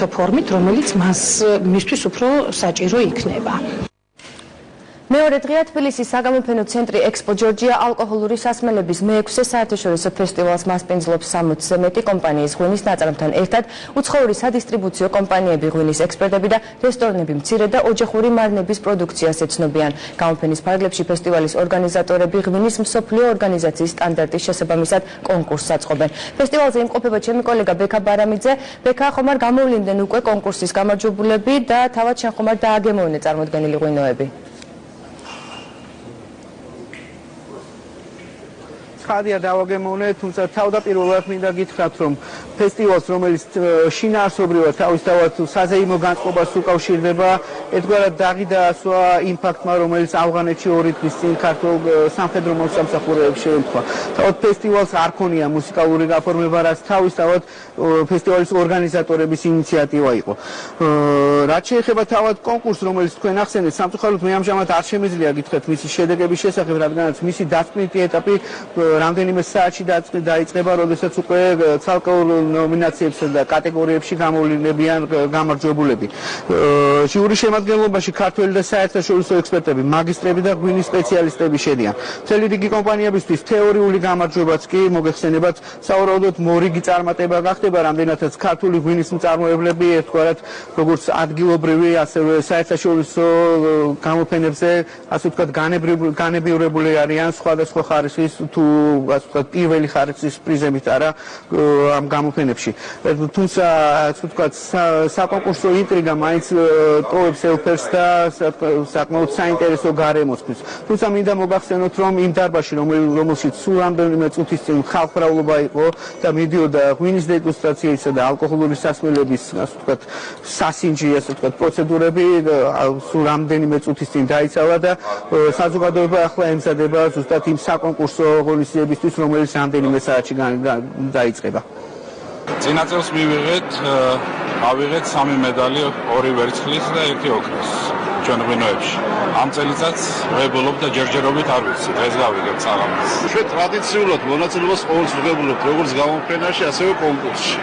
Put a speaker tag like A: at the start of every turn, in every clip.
A: ფორმით, რომელიც მისთვის უფრო საჭირო იქნება.
B: მეორე დღეა თბილისის საგამოფენო ცენტრი ექსპო ჯორჯია ალკოჰოლური სასმელების მე-6 საერთაშორისო ფესტივალს მასპინძლობს 60-ზე მეტი კომპანიის ღვინის ნაწარმთან ერთად უცხოური სადისტრიბუციო კომპანიები, ღვინის ექსპერტები და რესტორნები მცირე და ოჯახური მარნების პროდუქციას ეცნობიან. გამოფენის ფარგლებში ფესტივალის ორგანიზატორები ღვინის მსოფლიო ორგანიზაციის სტანდარტის შესაბამისად კონკურსს აწყობენ. ფესტივალზე იმყოფება ჩემი კოლეგა ბექა ბარამიძე. ბექა, ხომ არ გამოვლინდნენ უკვე კონკურსის გამარჯვებულები და თავად შენ ხომ არ დააგემოვნე წარმოდგენილი ღვინოები?
C: ხადია დავაგემოვნე, თუმცა თავდაპირველად მინდა გითხრათ, რომ ფესტივალს, რომელიც შინაარსობრივად თავისთავად საზეიმო განწყობას უკავშირდება, ერთგვარად დაღი დაასვა იმ ფაქტმა, რომელიც ავღანეთში 2 დღის წინ ქართულ სამხედრო მოსამსახურეებს შეემთხვა. თავად ფესტივალს არ ქონია მუსიკალური გაფორმება, რაც თავისთავად ფესტივალის ორგანიზატორების ინიციატივა იყო. რაც შეეხება თავად კონკურსს, რომელიც თქვენ ახსენეთ, სამწუხაროდ მე ამჟამად არ შემეძლია გითხრათ მისი შედეგების შესახებ, რადგანაც მისი დასკვნითი ეტაპი რამდენიმე საათში დაიწყება, როდესაც უკვე ცალკეულ ნომინაციებსა და კატეგორიებში გამოვლინებიან გამარჯვებულები. ჟიურის შემადგენლობაში ქართველი და საერთაშორისო ექსპერტები, მაგისტრები და ღვინის სპეციალისტები შედიან. მთელი რიგი კომპანიებისთვის თეორიული გამარჯვებაც კი მოგეხსენებათ, სავარაუდოდ მორიგი წარმატება გახდება, რამდენადაც ქართული ღვინის მწარმოებლები ერთგვარად როგორც ადგილობრივი, ასევე საერთაშორისო გამოფენებზე, ასე ვთქვათ, განებივრებული არიან სხვადასხვა ხარისხის თუ ასე ვთქვათ, პირველი ხარისხის პრიზებით არა ამ გამოფენებში. თუმცა, ასე ვთქვათ, საკონკურსო ინტრიგა მაინც ტოვებს ელფერს და საკმაოდ საინტერესო გარემოსთვის. თუმცა მინდა მოგახსენოთ, რომ იმ დარბაზში, რომელშიც სულ რამდენიმე წუთის წინ ხალხმრავლობა იყო და მიდიოდა ღვინის დეგუსტაციისა და ალკოჰოლური სასმელების, ასე ვთქვათ, სასინჯი, ასე ვთქვათ, პროცედურები სულ რამდენიმე წუთის წინ დაიცალა და საზოგადოება ახლა ემზადება ზუსტად იმ საკონკურსო ღონისძიებისთვის, რომელიც რამდენიმე საათში დაიწყება.
D: წინა წელს ავიღეთ 3 მედალი, 2 ვერცხლის და 1 ოქროს ჩვენ ღვინოებში. ამ წელიწადს ვღებულობ და ჯერჯერობით არ ვიცი, დღეს გავიგებ წაღამს.
E: ჩვენ ტრადიციულად მონაწილეობას ყოველთვის ვღებულობთ როგორც გამოფენაში, ასევე კონკურსში.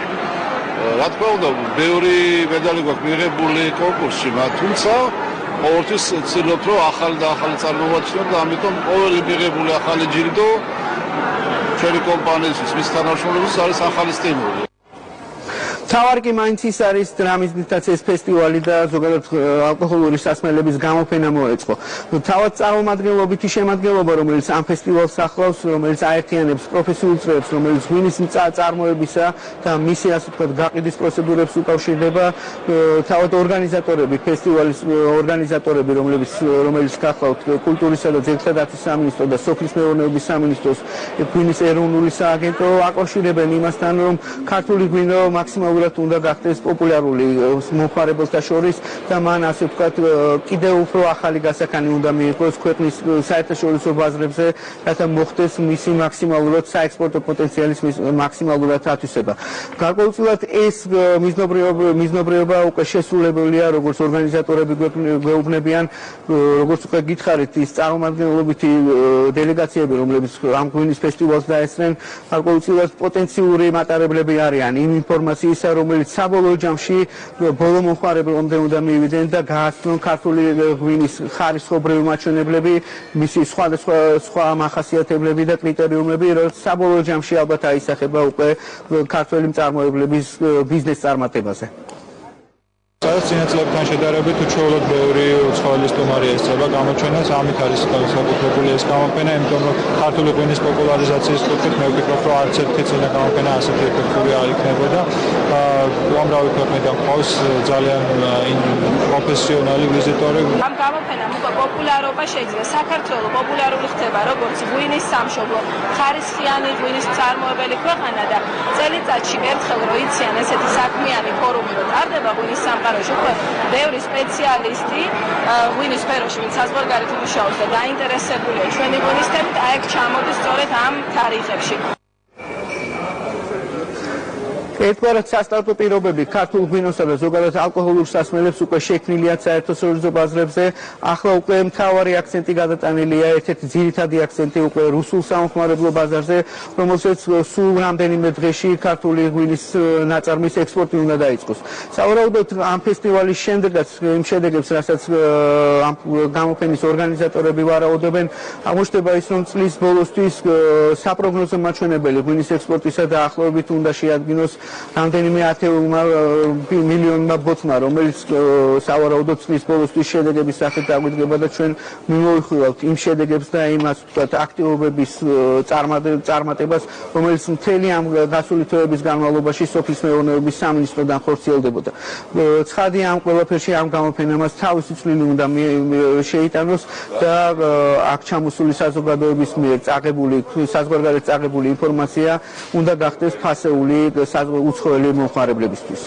E: რა თქმა უნდა, ბევრი მედალი გვაქვს მიღებული კონკურსში, თუმცა ყოველთვის ვცდილობთ, რომ ახალი და ახალი წარმოვაჩინოთ და ამიტომ ყოველი მიღებული ახალი ჯილდო ჩვენი კომპანიისთვის, მის თანამშრომლებს არის ახალი სტიმული.
C: თავარი კი მაინც ის არის, რამისთვისაც ეს ფესტივალი და ზოგადად ალკოჰოლური სასმელების გამოფენა მოეწყო. თავად წარმომადგენლობითი შემადგენლობა, რომელიც ამ ფესტივალს ახლავს, რომელიც აერთიანებს პროფესიულ წრეებს, რომელიც ღვინის წარმოებისა და მისი, ასე ვთქვათ, გაყიდვის პროცედურებს უკავშირდება, თავად ორგანიზატორები, ფესტივალის ორგანიზატორები, რომელიც გახლავთ კულტურისა და ძეგლთათაცის სამინისტრო და სოფლის მეურნეობის სამინისტროს ღვინის ეროვნული სააგენტო აკავშირებენ იმასთან, რომ ქართული ღვინო მაქსიმალურად უნდა გახდეს პოპულარული მომხმარებელთა შორის და მან, ასე ვთქვათ, კიდევ უფრო ახალი გასახანი უნდა მიიღოს ქვეყნის საერთაშორისო ბაზრებზე, რათა მოხდეს მისი მაქსიმალურად საექსპორტო პოტენციალის მაქსიმალურად ათვისება. გარკვეულწილად ეს მიზნობრიობა უკვე შესრულებულია, როგორც ორგანიზატორები გვეუბნებიან, როგორც უკვე გითხარით, ის წარმომადგენლობითი დელეგაციები, რომლებიც ამ ღვინის ფესტივალს დაესწრენ, გარკვეულწილად პოტენციური მატარებლები არიან იმ ინფორმაციისა, რომელიც საბოლოო ჯამში ბოლო მომხმარებლამდე უნდა მივიდნენ და გააცნონ ქართული ღვინის ხარისხობრივი მაჩვენებლები, მისი სხვა მახასიათებლები და კრიტერიუმები, რომ საბოლოო ჯამში ალბათ აისახება უკვე ქართველი მწარმოებლების ბიზნეს წარმატებაზე.
F: წინა წლებთან შედარებით უჩვეულოდ ბევრი უცხოელი სტუმარი ესწრება გამოჩენას, ამით არის განსაკუთრებული ეს გამოფენა, იმიტომ რომ ქართული ღვინის პოპულარიზაციის კუთხით მე ვფიქრობ, რომ არც ერთი წინა გამოფენა ასეთი ეფექტური არ იქნებოდა. უამრავი ქვეყნიდან ყავს ძალიან პროფესიონალი ვიზიტორი.
G: ამ გამოფენამ უკვე პოპულარობა შეძლო. საქართველო პოპულარული ხდება როგორც ღვინის სამშობლო, ხარისხიანი ღვინის მწარმოებელი ქვეყანა და წელიწადში ერთხელ რო იციან ესეთი საქმიანი ფორუმი რო ტარდება ღვინის სამყაროში, უკვე ბევრი სპეციალისტი ღვინის სფეროში, ვინც საზღვარგარეთ მუშაობს და დაინტერესებულია ჩვენი ღვინისთებით, აქ ჩამოდის სწორედ ამ თარიღებში.
C: ერთგვარად სასტარტო პირობები ქართულ ღვინოსა და ზოგადად ალკოჰოლურ სასმელებს უკვე შექმნილია საერთაშორისო ბაზრებზე. ახლა უკვე მთავარი აქცენტი გადატანილია, ერთ-ერთი ძირითადი აქცენტი უკვე რუსულ სამხმარებლო ბაზარზე, რომელსაც სულ რამდენიმე დღეში ქართული ღვინის ნაწარმის ექსპორტი უნდა დაიწყოს. სავარაუდოდ ამ ფესტივალის შემდეგაც იმ შედეგებს, რასაც ამ გამოფენის ორგანიზატორები ვარაუდობენ, აღმოჩნდება ის, რომ წლის ბოლოსთვის საპროგნოზო მაჩვენებელი ღვინის ექსპორტისა დაახლოებით უნდა შეადგინოს რამდენიმე ათეულმა მილიონმა ბოთლმა, რომელიც სავარაუდოდ წლის ბოლოსთვის შედეგების სახით დაგვიდგება და ჩვენ მიმოვიხილავთ იმ შედეგებს და იმას ვთქვათ აქტივობების წარმატებას, რომელიც მთელი ამ გასული თვეების განმავლობაში სოფლის მეურნეობის სამინისტროდან ხორციელდებოდა. ცხადია ამ ყველაფერში ამ გამოფენამაც თავისი წვლილი უნდა შეიტანოს და აქ ჩამოსული საზოგადოების მიერ საზღვარგარეთ წაღებული ინფორმაცია უნდა გახდეს ფასეული უცხოელი მომხმარებლებისთვის.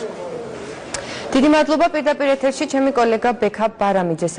B: დიდი მადლობა პირდაპირ ეთერში ჩემი კოლეგა ბექა ბარამიძე